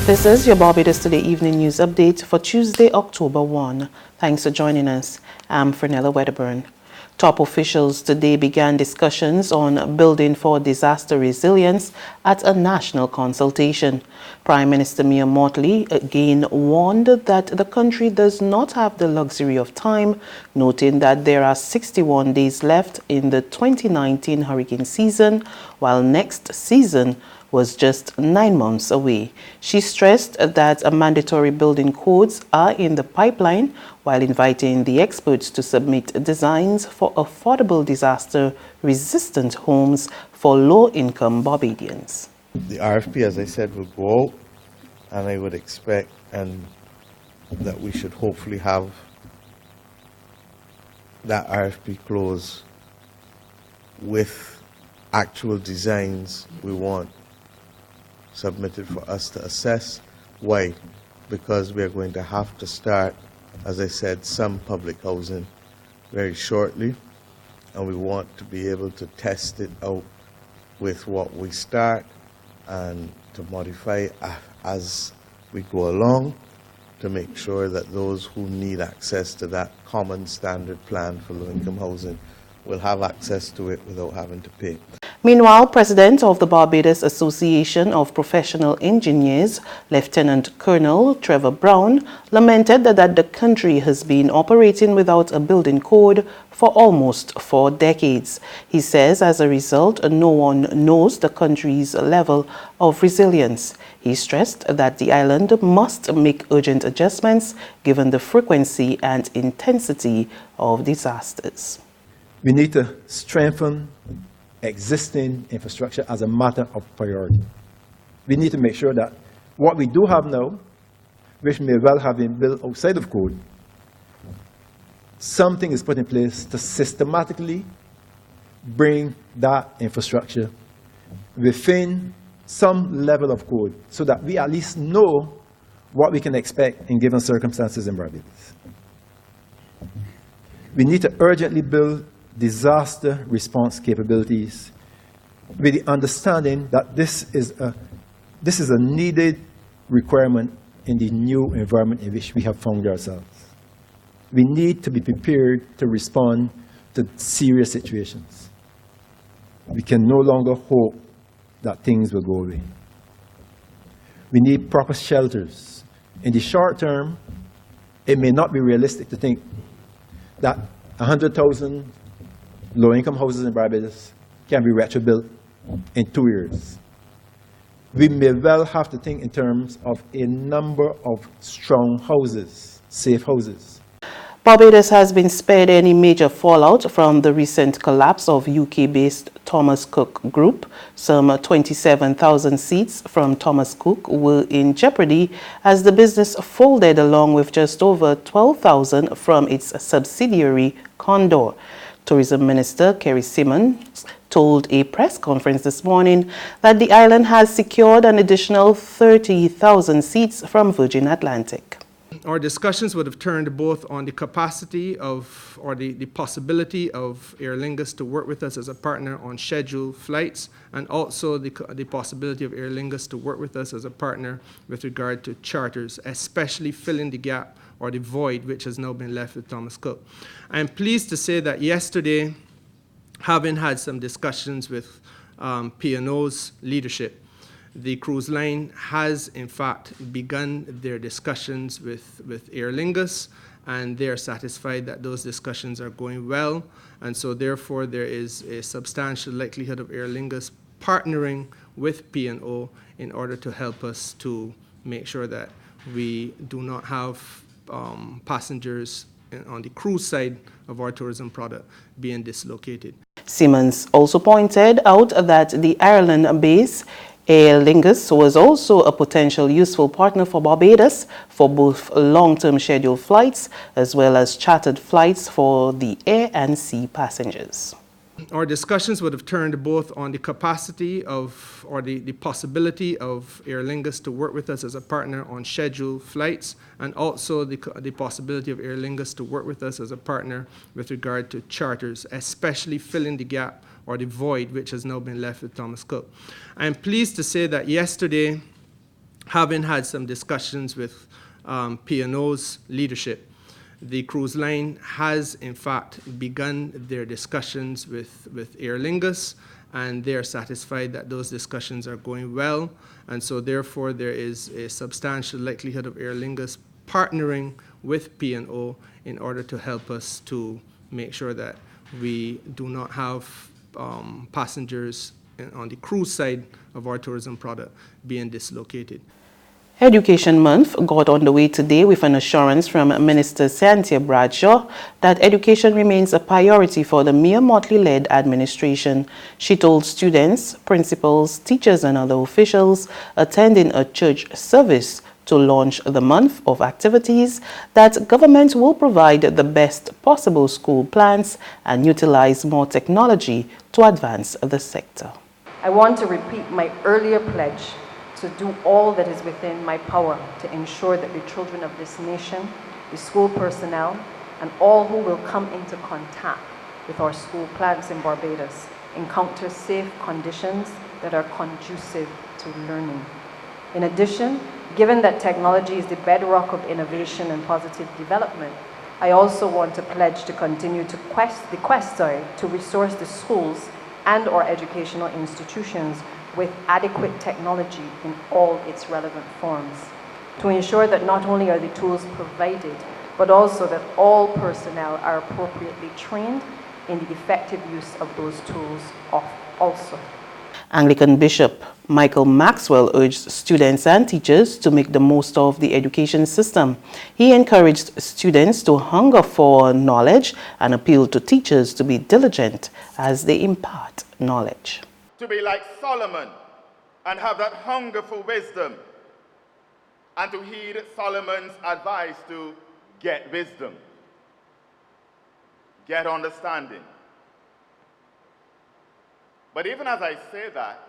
This is your Barbados Today Evening News Update for Tuesday, October 1. Thanks for joining us. I'm Fernella Wedderburn. Top officials today began discussions on building for disaster resilience at a national consultation. Prime Minister Mia Mottley again warned that the country does not have the luxury of time, noting that there are 61 days left in the 2019 hurricane season, while next season was just 9 months away. She stressed that mandatory building codes are in the pipeline, while inviting the experts to submit designs for affordable disaster-resistant homes for low-income Barbadians. The RFP, as I said, will go out, and I would expect that we should hopefully have that RFP close with actual designs we want submitted for us to assess. Why? Because we are going to have to start, as I said, some public housing very shortly, and we want to be able to test it out with what we start and to modify as we go along to make sure that those who need access to that common standard plan for low-income housing will have access to it without having to pay. Meanwhile, President of the Barbados Association of Professional Engineers, Lieutenant Colonel Trevor Brown, lamented that the country has been operating without a building code for almost 4 decades. He says as a result, no one knows the country's level of resilience. He stressed that the island must make urgent adjustments given the frequency and intensity of disasters. We need to strengthen existing infrastructure as a matter of priority. We need to make sure that what we do have now, which may well have been built outside of code, something is put in place to systematically bring that infrastructure within some level of code so that we at least know what we can expect in given circumstances in Barbados. We need to urgently build disaster response capabilities with the understanding that this is a needed requirement in the new environment in which we have found ourselves. We need to be prepared to respond to serious situations. We can no longer hope that things will go away. We need proper shelters. In the short term, it may not be realistic to think that 100,000 low-income houses in Barbados can be retrofitted in 2 years. We may well have to think in terms of a number of strong houses, safe houses. Barbados has been spared any major fallout from the recent collapse of UK-based Thomas Cooke Group. Some 27,000 seats from Thomas Cooke were in jeopardy as the business folded along with just over 12,000 from its subsidiary Condor. Tourism Minister Kerry Simmons told a press conference this morning that the island has secured an additional 30,000 seats from Virgin Atlantic. Our discussions would have turned both on the capacity of, or the possibility of Aer Lingus to work with us as a partner on scheduled flights, and also the possibility of Aer Lingus to work with us as a partner with regard to charters, especially filling the gap or the void which has now been left with Thomas Cooke. I am pleased to say that yesterday, having had some discussions with P&O's leadership, the cruise line has in fact begun their discussions with Aer Lingus, and they are satisfied that those discussions are going well, and so therefore there is a substantial likelihood of Aer Lingus partnering with P&O in order to help us to make sure that we do not have passengers on the cruise side of our tourism product being dislocated. Simmons also pointed out that the Ireland base Aer Lingus was also a potential useful partner for Barbados for both long-term scheduled flights as well as chartered flights for the air and sea passengers. Our discussions would have turned both on the capacity of, or the possibility of Aer Lingus to work with us as a partner on scheduled flights, and also the possibility of Aer Lingus to work with us as a partner with regard to charters, especially filling the gap or the void which has now been left with Thomas Cooke. I am pleased to say that yesterday, having had some discussions with P&O's leadership, the cruise line has in fact begun their discussions with Aer Lingus, and they are satisfied that those discussions are going well, and so therefore there is a substantial likelihood of Aer Lingus partnering with P&O in order to help us to make sure that we do not have passengers on the cruise side of our tourism product being dislocated. Education Month got underway today with an assurance from Minister Cynthia Bradshaw that education remains a priority for the Mayor Motley-led administration. She told students, principals, teachers and other officials attending a church service to launch the month of activities that government will provide the best possible school plans and utilize more technology to advance the sector. I want to repeat my earlier pledge to do all that is within my power to ensure that the children of this nation, the school personnel, and all who will come into contact with our school plans in Barbados encounter safe conditions that are conducive to learning. In addition, given that technology is the bedrock of innovation and positive development, I also want to pledge to continue to resource the schools and our educational institutions with adequate technology in all its relevant forms, to ensure that not only are the tools provided, but also that all personnel are appropriately trained in the effective use of those tools also. Anglican Bishop Michael Maxwell urged students and teachers to make the most of the education system. He encouraged students to hunger for knowledge and appealed to teachers to be diligent as they impart knowledge. To be like Solomon and have that hunger for wisdom, and to heed Solomon's advice to get wisdom, get understanding. But even as I say that,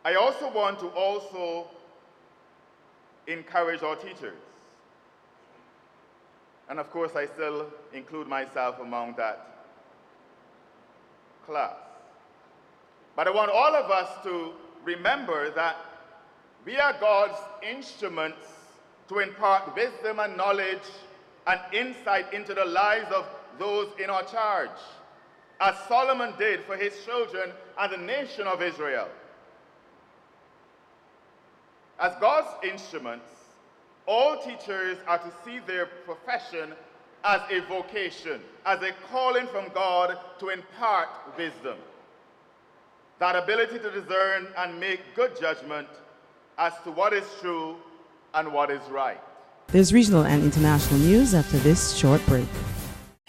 I also want to encourage our teachers. And of course, I still include myself among that class. But I want all of us to remember that we are God's instruments to impart wisdom and knowledge and insight into the lives of those in our charge, as Solomon did for his children and the nation of Israel. As God's instruments, all teachers are to see their profession as a vocation, as a calling from God to impart wisdom. That ability to discern and make good judgment as to what is true and what is right. There's regional and international news after this short break.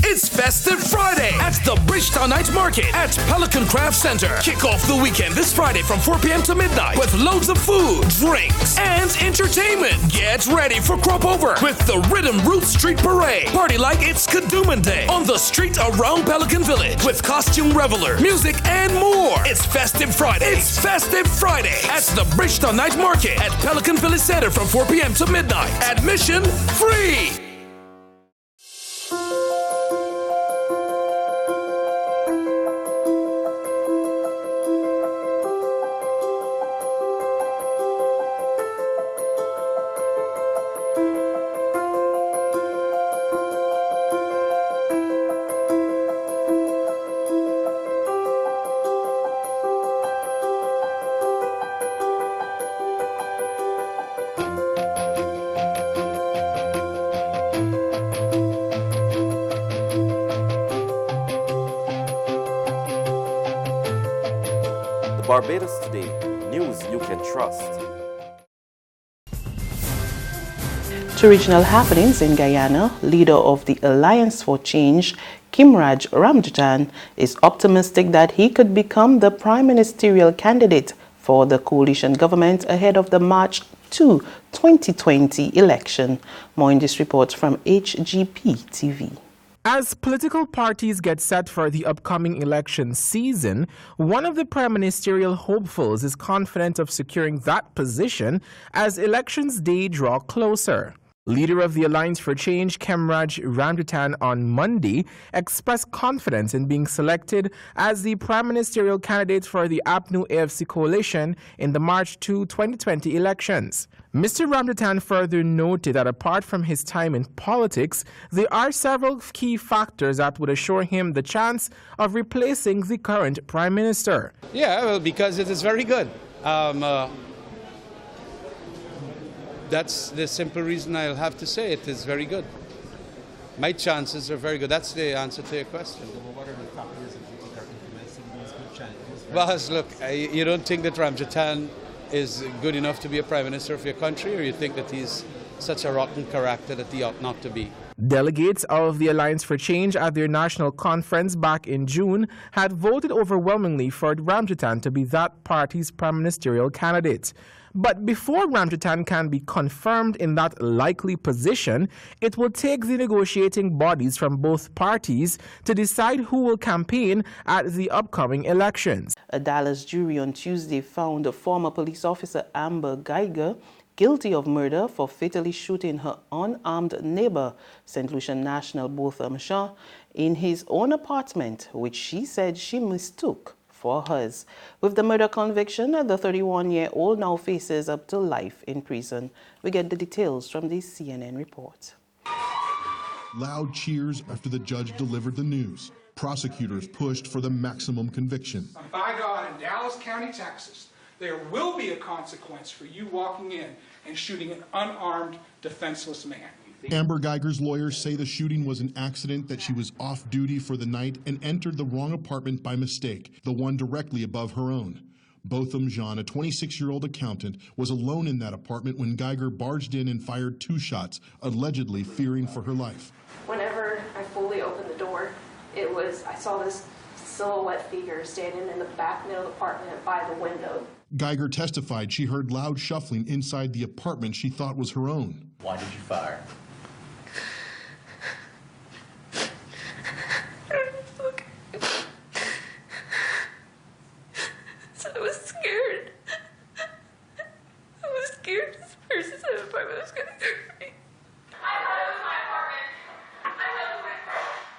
It's Festive Friday at the Bridgetown Night Market at Pelican Craft Center. Kick off the weekend this Friday from 4 p.m. to midnight with loads of food, drinks, and entertainment. Get ready for Crop Over with the Rhythm Roots Street Parade. Party like it's Kadooman Day on the street around Pelican Village with costume reveler, music, and more. It's Festive Friday. It's Festive Friday at the Bridgetown Night Market at Pelican Village Center from 4 p.m. to midnight. Admission free. Barbados Today, news you can trust. To regional happenings in Guyana, leader of the Alliance for Change, Kimraj Ramjatan, is optimistic that he could become the prime ministerial candidate for the coalition government ahead of the March 2, 2020 election. More in this report from HGP TV. As political parties get set for the upcoming election season, one of the prime ministerial hopefuls is confident of securing that position as elections day draw closer. Leader of the Alliance for Change, Kemraj Ramdutan, on Monday expressed confidence in being selected as the prime ministerial candidate for the APNU AFC coalition in the March 2, 2020 elections. Mr. Ramdutan further noted that apart from his time in politics, there are several key factors that would assure him the chance of replacing the current prime minister. Yeah, well, because it is very good. That's the simple reason I'll have to say it is very good. My chances are very good. That's the answer to your question. What are the factors that you think are influencing these good chances? Well, look, you don't think that Ramdutan is good enough to be a prime minister of your country, or you think that he's such a rotten character that he ought not to be? Delegates of the Alliance for Change at their national conference back in June had voted overwhelmingly for Ramdutan to be that party's prime ministerial candidate. But before Ramdutan can be confirmed in that likely position, it will take the negotiating bodies from both parties to decide who will campaign at the upcoming elections. A Dallas jury on Tuesday found former police officer Amber Geiger guilty of murder for fatally shooting her unarmed neighbor, St. Lucian national Botham Shaw, in his own apartment, which she said she mistook for hers. With the murder conviction, the 31-year-old now faces up to life in prison. We get the details from the CNN report. Loud cheers after the judge delivered the news. Prosecutors pushed for the maximum conviction. By God, in Dallas County, Texas, there will be a consequence for you walking in and shooting an unarmed, defenseless man. Amber Geiger's lawyers say the shooting was an accident, that she was off duty for the night and entered the wrong apartment by mistake, the one directly above her own. Botham Jean, a 26-year-old accountant, was alone in that apartment when Geiger barged in and fired 2 shots, allegedly fearing for her life. Whenever I fully opened the door, I saw this silhouette figure standing in the back middle of the apartment by the window. Geiger testified she heard loud shuffling inside the apartment she thought was her own. Why did you fire? So I was scared. I was scared this person in the apartment was going to hurt me.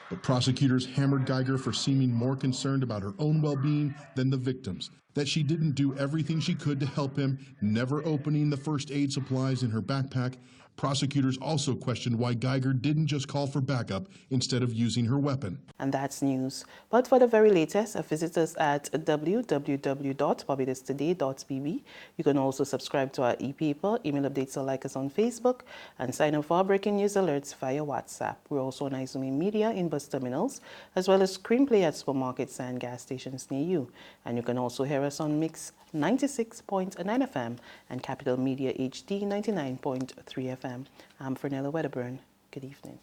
But prosecutors hammered Geiger for seeming more concerned about her own well-being than the victims, that she didn't do everything she could to help him, never opening the first aid supplies in her backpack. Prosecutors also questioned why Geiger didn't just call for backup instead of using her weapon. And that's news. But for the very latest, visit us at www.barbadostoday.bb. You can also subscribe to our e-paper, email updates, or like us on Facebook, and sign up for our breaking news alerts via WhatsApp. We're also on Izumi Media in bus terminals, as well as Screenplay at supermarkets and gas stations near you. And you can also hear us on Mix 96.9 FM and Capital Media HD 99.3 FM. I'm Fernella Wedderburn. Good evening.